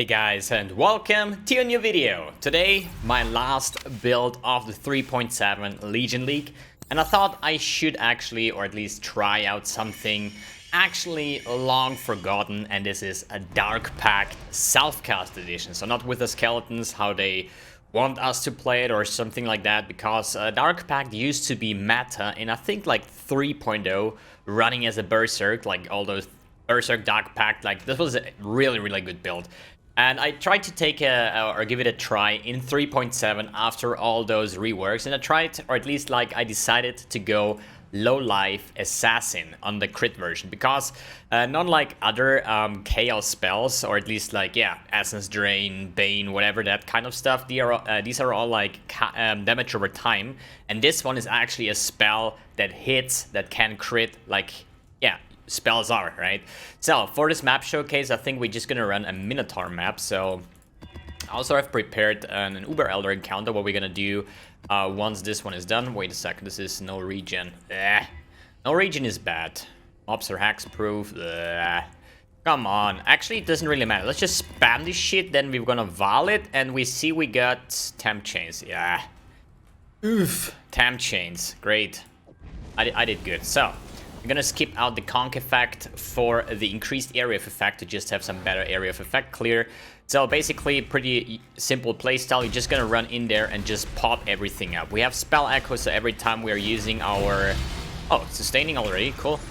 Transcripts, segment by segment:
Hey guys, and welcome to a new video. Today, my last build of the 3.7 Legion League, and I thought I should actually, or at least try out something actually long forgotten, and this is a Dark Pact Selfcast edition. So not with the skeletons, how they want us to play it or something like that, because Dark Pact used to be meta in I think like 3.0, running as a Berserk, like all those Berserk Dark Pact, like this was a really good build. And I tried to take or give it a try in 3.7 after all those reworks, and I tried, or at least like I decided to go low life assassin on the crit version, because not like other chaos spells, or at least like essence drain, bane, whatever, that kind of stuff, these are all like damage over time, and this one is actually a spell that hits, that can crit, like spells are, right? So for this map showcase, I think we're just gonna run a Minotaur map. So I also have prepared an Uber Elder encounter. What we're gonna do once this one is done. Wait a second, this is no regen. No regen is bad. Mobs are hex proof. Come on, actually it doesn't really matter. Let's just spam this shit, then we're gonna Val it, and we see we got temp chains. Oof, temp chains, great. I did good. So I'm gonna skip out the conk effect for the increased area of effect to just have some better area of effect clear. So basically pretty simple playstyle. You're just gonna run in there and just pop everything up. We have spell echo, so every time we are using our... Oh, it's sustaining already, cool.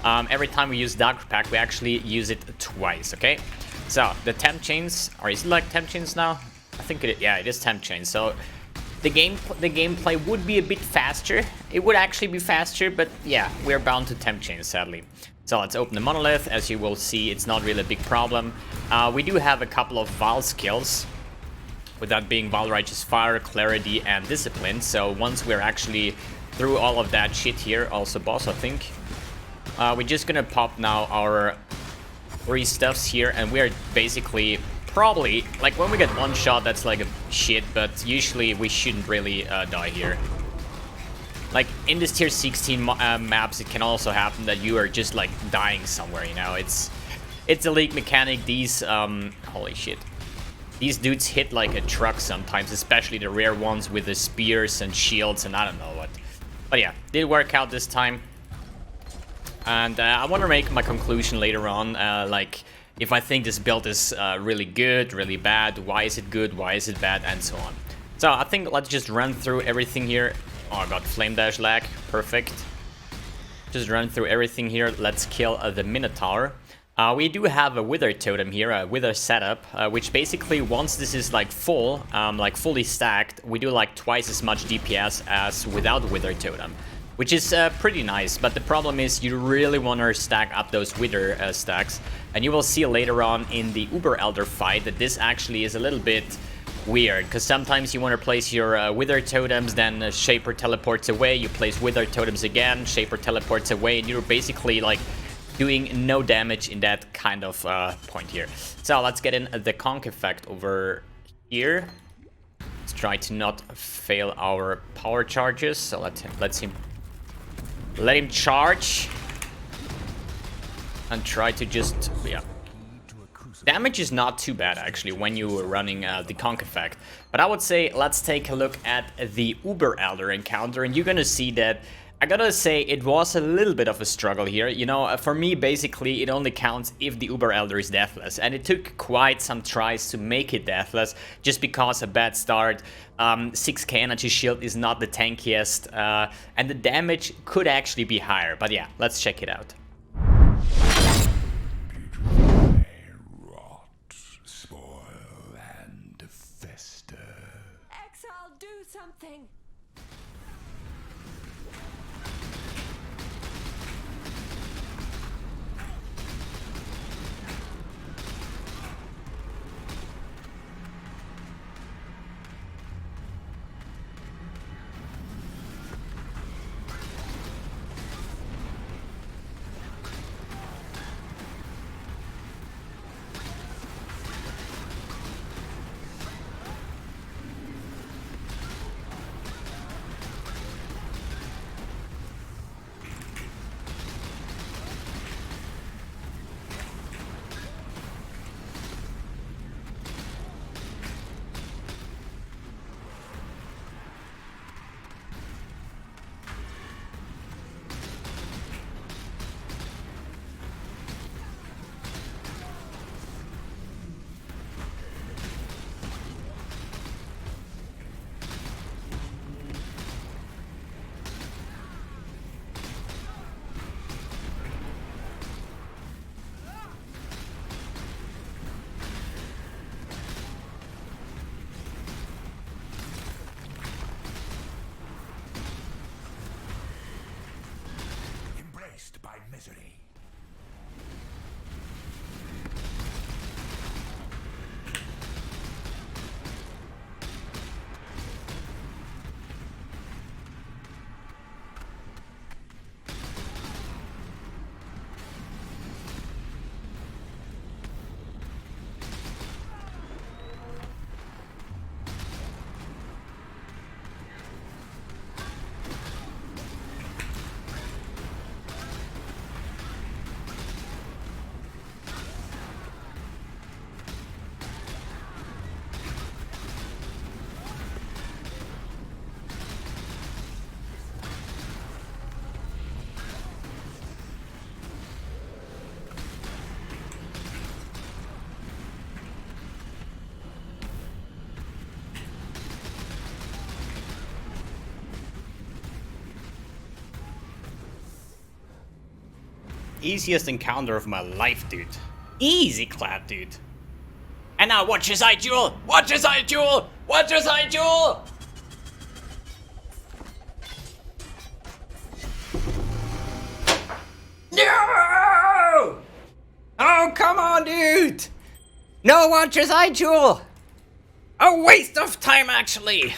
Every time we use Dark Pact, we actually use it twice, okay? So the temp chains, or is it like temp chains now? I think it is temp chains. So the gameplay would be a bit faster. It would actually be faster, but yeah, we're bound to temp chains, sadly. So let's open the monolith. As you will see, it's not really a big problem. We do have a couple of Val skills, with that being Val Righteous Fire, Clarity, and Discipline. So once we're actually through all of that shit here, also boss, I think, we're just gonna pop now our 3 stuffs here, and we're basically probably, like, when we get one shot, that's like a shit, but usually we shouldn't really die here. Like, in this tier 16 maps, it can also happen that you are just, like, dying somewhere, you know? It's a league mechanic. These, holy shit. These dudes hit like a truck sometimes, especially the rare ones with the spears and shields and I don't know what. But yeah, did work out this time. And I want to make my conclusion later on, like, if I think this build is really good, really bad, why is it good, why is it bad, and so on. So I think let's just run through everything here. Oh, I got flame dash lag, perfect. Just run through everything here. Let's kill the Minotaur. We do have a Wither Totem here, a Wither setup, which basically once this is like full, like fully stacked, we do like twice as much DPS as without Wither Totem, which is pretty nice. But the problem is you really want to stack up those Wither stacks, and you will see later on in the Uber Elder fight that this actually is a little bit weird, because sometimes you want to place your Wither Totems, then Shaper teleports away, you place Wither Totems again, Shaper teleports away, and you're basically like doing no damage in that kind of point here. So let's get in the conk effect over here. Let's try to not fail our power charges. So let him charge and try to just damage is not too bad actually when you are running the conk effect. But I would say let's take a look at the Uber Elder encounter, and you're gonna see that I gotta say it was a little bit of a struggle here. You know, for me basically it only counts if the Uber Elder is deathless, and it took quite some tries to make it deathless, just because a bad start, 6k energy shield is not the tankiest, and the damage could actually be higher. But yeah, let's check it out. Exile, do something! easiest encounter of my life, dude. Easy clap, dude. And now watch his eye jewel! Watch his eye jewel! Watch his eye jewel! No! Oh, come on, dude! No, watch his eye jewel! A waste of time, actually!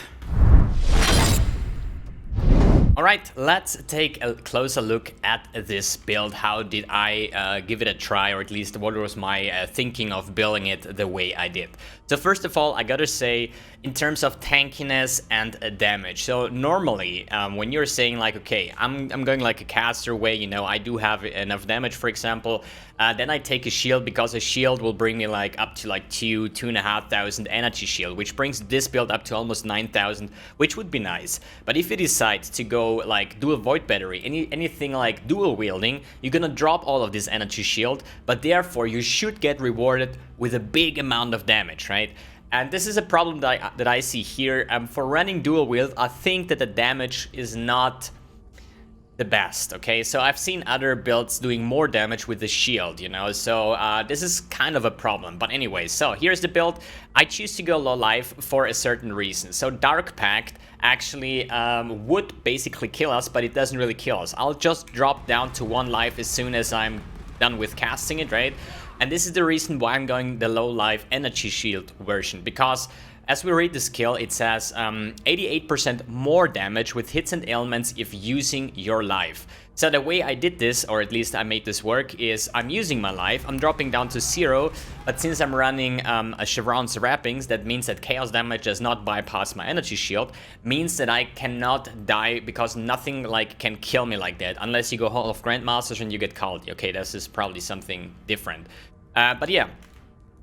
Alright, let's take a closer look at this build. How did I give it a try, or at least what was my thinking of building it the way I did? So first of all, I gotta say, in terms of tankiness and damage. So normally, when you're saying like, okay, I'm going like a caster way, you know, I do have enough damage, for example, then I take a shield, because a shield will bring me like up to like 2,500 energy shield, which brings this build up to almost 9,000, which would be nice. But if you decide to go like dual void battery, anything like dual wielding, you're gonna drop all of this energy shield, but therefore you should get rewarded with a big amount of damage, right? And this is a problem that I see here. For running dual wield, I think that the damage is not the best, okay? So I've seen other builds doing more damage with the shield, you know, so this is kind of a problem. But anyway, so here's the build. I choose to go low life for a certain reason. So Dark Pact actually would basically kill us, but it doesn't really kill us. I'll just drop down to 1 life as soon as I'm done with casting it, right? And this is the reason why I'm going the low life energy shield version, because as we read the skill, it says 88% more damage with hits and ailments if using your life. So the way I did this, or at least I made this work, is I'm using my life, I'm dropping down to 0, but since I'm running a Chevron's wrappings, that means that chaos damage does not bypass my energy shield, means that I cannot die, because nothing like can kill me like that, unless you go Hall of Grandmasters and you get Kaldi. Okay, this is probably something different. But yeah.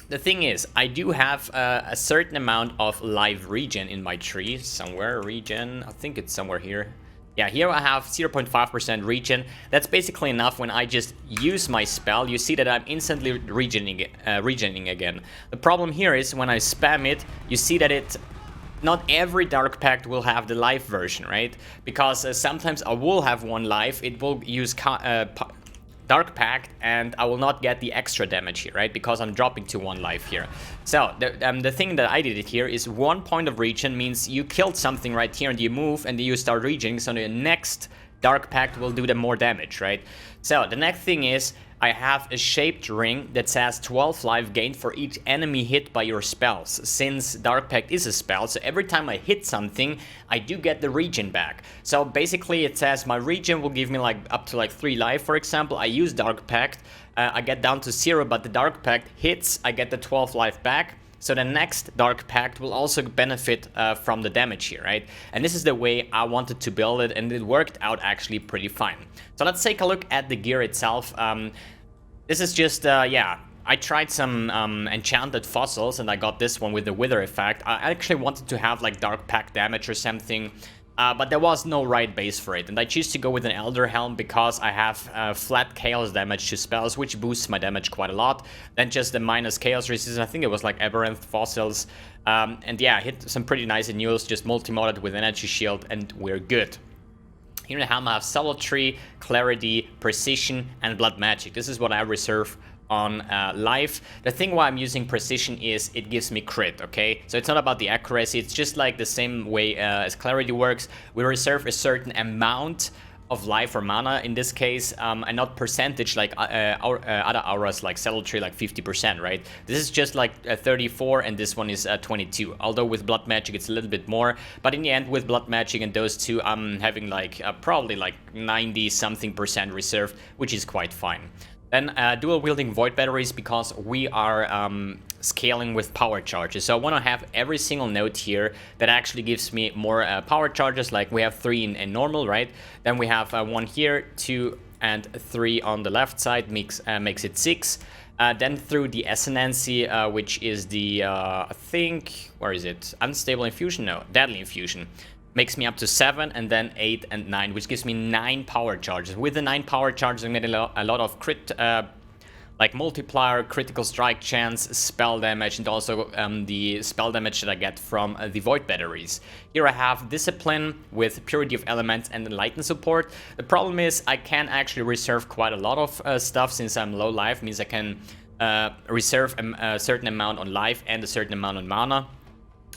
The thing is, I do have a certain amount of live regen in my tree. Somewhere, regen, I think it's somewhere here. Yeah, here I have 0.5% regen. That's basically enough. When I just use my spell, you see that I'm instantly regening again. The problem here is when I spam it, you see that not every Dark Pact will have the life version, right? Because sometimes I will have 1 life, it will use Dark Pact, and I will not get the extra damage here, right? Because I'm dropping to 1 life here. So the thing that I did it here is 1 point of regen means you killed something right here and you move and then you start regening, so the next Dark Pact will do the more damage, right? So the next thing is I have a shaped ring that says 12 life gained for each enemy hit by your spells. Since Dark Pact is a spell, so every time I hit something, I do get the regen back. So basically it says my regen will give me like up to like 3 life, for example. I use Dark Pact, I get down to 0, but the Dark Pact hits, I get the 12 life back. So the next Dark Pact will also benefit from the damage here, right? And this is the way I wanted to build it, and it worked out actually pretty fine. So let's take a look at the gear itself. This is just, yeah, I tried some enchanted fossils, and I got this one with the wither effect. I actually wanted to have like Dark Pact damage or something, but there was no right base for it, and I choose to go with an Elder Helm because I have flat chaos damage to spells, which boosts my damage quite a lot. Then just the minus chaos resistance, I think it was like Aberranth fossils, and yeah, hit some pretty nice renewals, just multi-modded with energy shield, and we're good. Here in the helm I have Subtlety, Clarity, Precision, and Blood Magic. This is what I reserve on life. The thing why I'm using Precision is it gives me crit, okay? So it's not about the accuracy, it's just like the same way as Clarity works. We reserve a certain amount of life or mana in this case, and not percentage like other auras like Subtlety, like 50%, right? This is just like 34, and this one is 22. Although with Blood Magic it's a little bit more, but in the end with Blood Magic and those two I'm having like probably like 90 something percent reserved, which is quite fine. Then dual wielding void batteries, because we are scaling with power charges. So I want to have every single node here that actually gives me more power charges. Like we have 3 in normal, right? Then we have 1 here, 2 and 3 on the left side, makes it 6. Then through the Ascendancy, which is the, I think, where is it? Unstable Infusion? No, Deadly Infusion. Makes me up to 7, and then 8 and 9, which gives me 9 power charges. With the 9 power charges, I'm getting a lot of crit like multiplier, critical strike chance, spell damage, and also the spell damage that I get from the void batteries. Here I have discipline with purity of elements and enlighten support. The problem is I can actually reserve quite a lot of stuff since I'm low life, means I can reserve a certain amount on life and a certain amount on mana.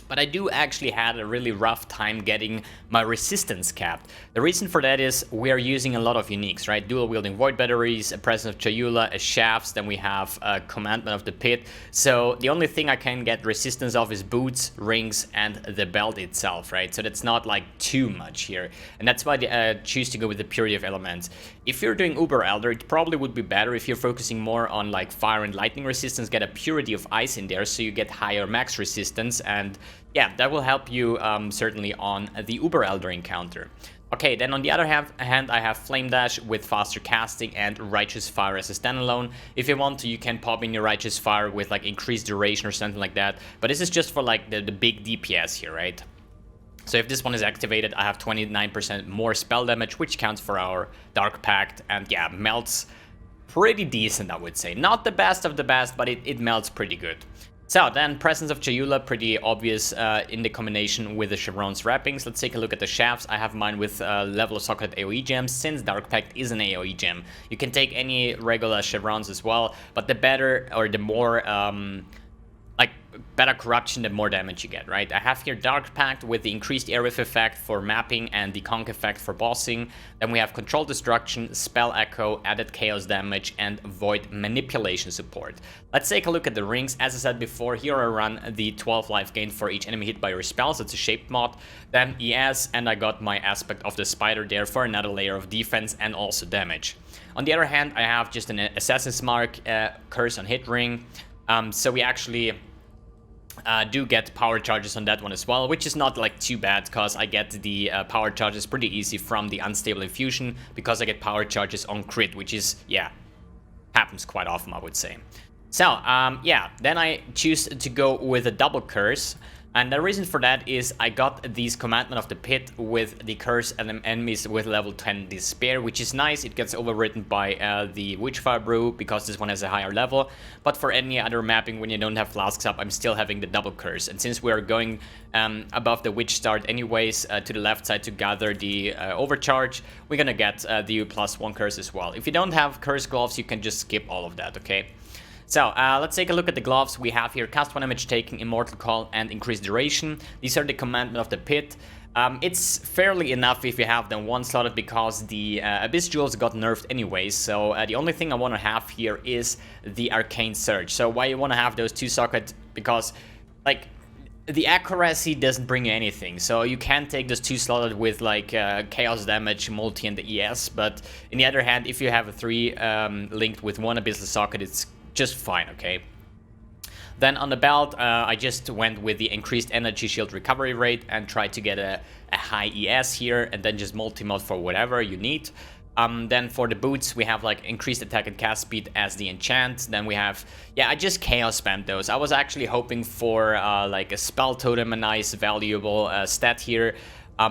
But I do actually had a really rough time getting my resistance capped. The reason for that is we are using a lot of uniques, right? Dual wielding void batteries, a presence of Chayula, a shafts, then we have a commandment of the pit. So the only thing I can get resistance of is boots, rings, and the belt itself, right? So that's not like too much here. And that's why I choose to go with the purity of elements. If you're doing Uber Elder, it probably would be better if you're focusing more on like fire and lightning resistance, get a purity of ice in there so you get higher max resistance, and yeah, that will help you certainly on the Uber Elder encounter. Okay, then on the other hand, I have Flame Dash with faster casting and Righteous Fire as a standalone. If you want to, you can pop in your Righteous Fire with like increased duration or something like that, but this is just for like the big DPS here, right? So if this one is activated, I have 29% more spell damage, which counts for our Dark Pact, and yeah, melts pretty decent, I would say. Not the best of the best, but it melts pretty good. So then, Presence of Chayula, pretty obvious in the combination with the Chevron's wrappings. Let's take a look at the shafts. I have mine with level of socket AoE gems, since Dark Pact is an AoE gem. You can take any regular Chevrons as well, but the better or the more like better corruption, the more damage you get, right? I have here Dark Pact with the increased area effect for mapping and the conk effect for bossing. Then we have Control Destruction, Spell Echo, added chaos damage, and void manipulation support. Let's take a look at the rings. As I said before, here I run the 12 life gain for each enemy hit by your spells. It's a shaped mod. Then ES, and I got my aspect of the spider there for another layer of defense and also damage. On the other hand, I have just an Assassin's Mark curse on hit ring. So we actually do get power charges on that one as well, which is not like too bad because I get the power charges pretty easy from the unstable infusion because I get power charges on crit, which is, yeah, happens quite often, I would say. So, yeah, then I choose to go with a double curse. And the reason for that is I got these Commandment of the Pit with the curse and enemies with level 10 Despair, which is nice. It gets overwritten by the Witchfire Brew because this one has a higher level. But for any other mapping, when you don't have flasks up, I'm still having the double curse. And since we're going above the Witch Start anyways to the left side to gather the overcharge, we're gonna get the +1 curse as well. If you don't have curse gloves, you can just skip all of that, okay? So, let's take a look at the gloves. We have here cast 1 damage taking, Immortal Call, and increased duration. These are the Commandment of the Pit. It's fairly enough if you have them one slotted because the Abyss Jewels got nerfed anyways. So the only thing I want to have here is the Arcane Surge. So why you want to have those 2 sockets? Because, like, the accuracy doesn't bring you anything. So you can take those 2 slotted with like Chaos Damage, Multi, and the ES. But on the other hand, if you have a 3 linked with 1 Abyssal socket, it's just fine, okay? Then on the belt, I just went with the increased energy shield recovery rate and tried to get a high ES here, and then just multi-mod for whatever you need. Then for the boots, we have like increased attack and cast speed as the enchant. Then we have, yeah, I just chaos spammed those. I was actually hoping for like a spell totem, a nice valuable stat here.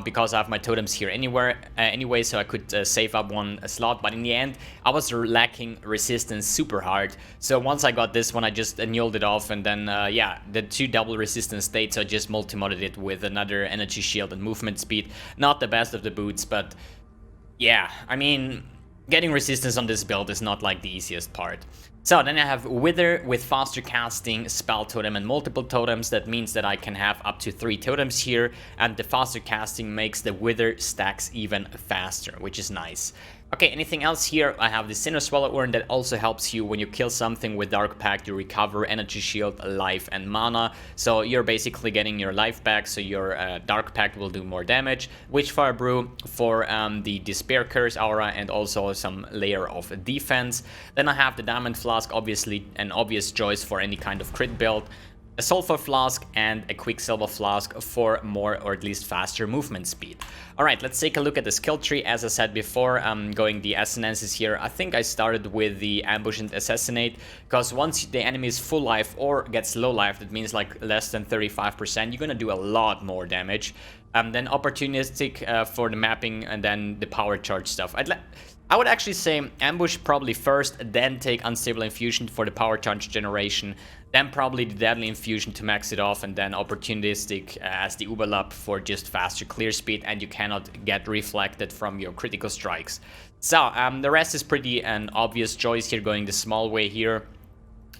Because I have my totems here anyway, so I could save up 1 slot. But in the end, I was lacking resistance super hard. So once I got this one, I just annulled it off. And then, yeah, the 2 double resistance states, I just multi-modded it with another energy shield and movement speed. Not the best of the boots, but yeah, I mean, getting resistance on this build is not like the easiest part. So then I have Wither with faster casting, spell totem, and multiple totems. That means that I can have up to 3 totems here, and the faster casting makes the Wither stacks even faster, which is nice. Okay, anything else here? I have the Sinner Swallow Urn that also helps you when you kill something with Dark Pact, you recover energy shield, life, and mana. So you're basically getting your life back, so your Dark Pact will do more damage. Witchfire Brew for the Despair Curse aura and also some layer of defense. Then I have the Diamond Flask, obviously an obvious choice for any kind of crit build. A Sulfur Flask and a Quicksilver Flask for more or at least faster movement speed. Alright, let's take a look at the skill tree. As I said before, I'm going the Assonances here. I think I started with the Ambush and Assassinate, because once the enemy is full life or gets low life, that means like less than 35%, you're gonna do a lot more damage. then opportunistic for the mapping, and then the power charge stuff. I would actually say ambush probably first, then take unstable infusion for the power charge generation, then probably the deadly infusion to max it off, and then opportunistic as the Uberlap for just faster clear speed, and you cannot get reflected from your critical strikes. So the rest is pretty an obvious choice here, going the small way here.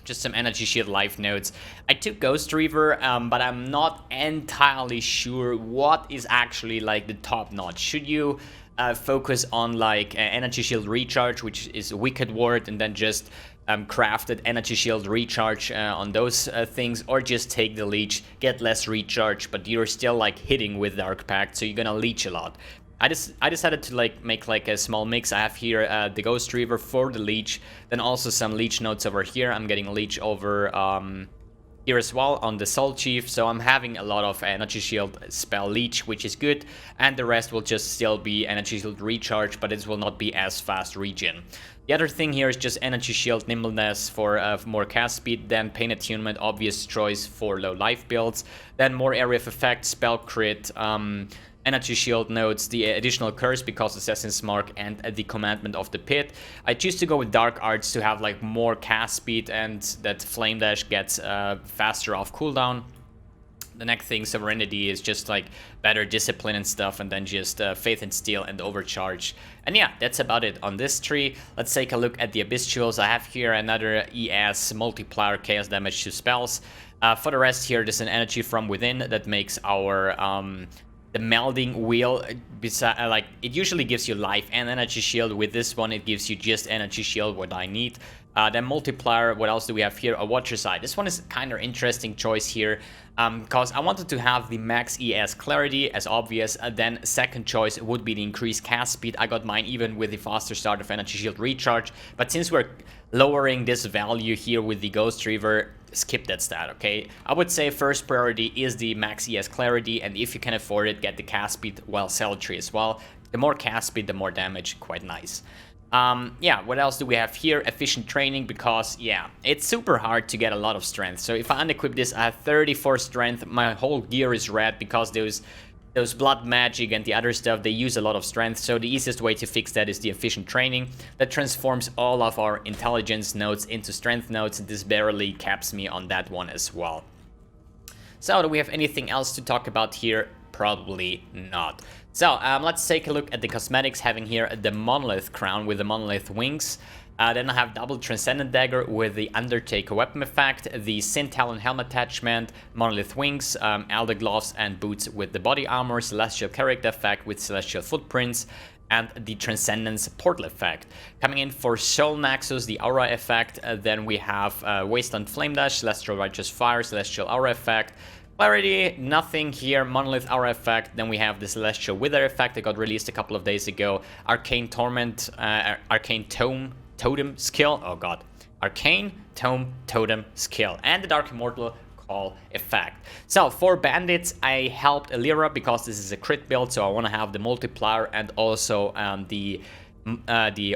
Just some energy shield life nodes. I took Ghost Reaver, but I'm not entirely sure what is actually like the top notch. Should you focus on like energy shield recharge, which is a wicked ward, and then just crafted energy shield recharge on those things, or just take the leech, get less recharge, but you're still like hitting with Dark Pact, so you're gonna leech a lot. I decided to like make like a small mix. I have here the Ghost Reaver for the leech, then also some leech nodes over here. I'm getting a leech over here as well on the Soul Chief, so I'm having a lot of energy shield spell leech, which is good, and the rest will just still be energy shield recharge, but it will not be as fast regen. The other thing here is just energy shield nimbleness for more cast speed, then pain attunement, obvious choice for low life builds, then more area of effect, spell crit, energy shield nodes, the additional curse because Assassin's Mark, and the commandment of the pit. I choose to go with dark arts to have like more cast speed, and that flame dash gets faster off cooldown. The next thing, Sovereignty, is just like better discipline and stuff, and then just Faith and Steel and Overcharge. And yeah, that's about it on this tree. Let's take a look at the Abyss Jewels. I have here another ES multiplier chaos damage to spells. For the rest here, there's an energy from within that makes our the melding wheel, like it usually gives you life and energy shield. With this one, it gives you just energy shield, what I need. Then multiplier, what else do we have here? A Watcher's Eye. This one is kind of interesting choice here, because I wanted to have the max ES clarity as obvious. Then second choice would be the increased cast speed. I got mine even with the faster start of energy shield recharge, but since we're lowering this value here with the Ghost Reaver, skip that stat, okay? I would say first priority is the max ES clarity, and if you can afford it, get the cast speed, well, Cemetery as well. The more cast speed, the more damage, quite nice. Yeah, what else do we have here? Efficient training, because yeah, it's super hard to get a lot of strength. So if I unequip this, I have 34 strength. My whole gear is red because those blood magic and the other stuff, they use a lot of strength. So the easiest way to fix that is the efficient training that transforms all of our intelligence nodes into strength nodes. This barely caps me on that one as well. So do we have anything else to talk about here? Probably not. So let's take a look at the cosmetics, having here the Monolith Crown with the Monolith Wings. Then I have double Transcendent Dagger with the Undertaker weapon effect, the Sin Talon helm attachment, Monolith Wings, Elder Gloves and Boots with the body armor, Celestial character effect with Celestial footprints, and the Transcendence portal effect. Coming in for Soul Nexus, the Aura effect, then we have Wasteland Flame Dash, Celestial Righteous Fire, Celestial Aura effect, Clarity, nothing here, Monolith Aura effect. Then we have the Celestial Wither effect that got released a couple of days ago, Arcane Torment, Arcane Totem skill, oh god, Arcane Totem skill, and the Dark Immortal Call effect. So for bandits, I helped Elira because this is a crit build, so I want to have the multiplier and also the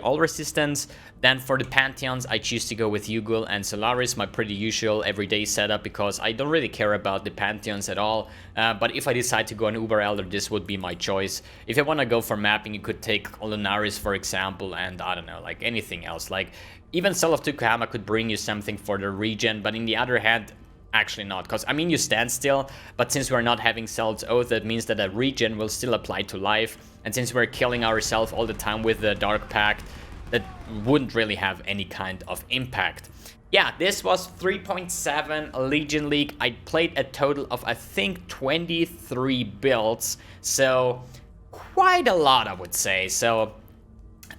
all resistance. Then for the Pantheons, I choose to go with Yugul and Solaris, my pretty usual everyday setup, because I don't really care about the Pantheons at all. But if I decide to go an Uber Elder, this would be my choice. If you want to go for mapping, you could take Lunaris, for example, and I don't know, like anything else. Like even Soul of Tukahama could bring you something for the regen, but in the other hand, actually not, because I mean you stand still, but since we're not having Self's Oath, that means that a regen will still apply to life, and since we're killing ourselves all the time with the Dark Pact, that wouldn't really have any kind of impact. Yeah, this was 3.7 Legion League. I played a total of, I think, 23 builds, so quite a lot, I would say. So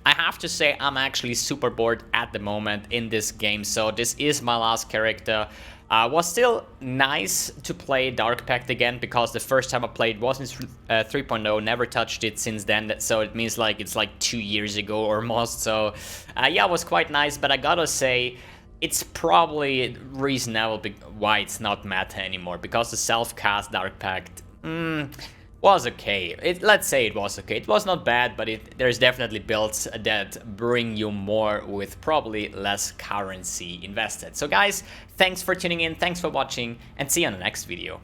I have to say I'm actually super bored at the moment in this game, so this is my last character. Was still nice to play Dark Pact again, because the first time I played was in 3.0, never touched it since then, so it means like it's like 2 years ago or most. So yeah, it was quite nice, but I gotta say it's probably reasonable why it's not meta anymore, because the Selfcast Dark Pact was okay. Let's say it was okay. It was not bad, but there's definitely builds that bring you more with probably less currency invested. So guys, thanks for tuning in, thanks for watching, and see you on the next video.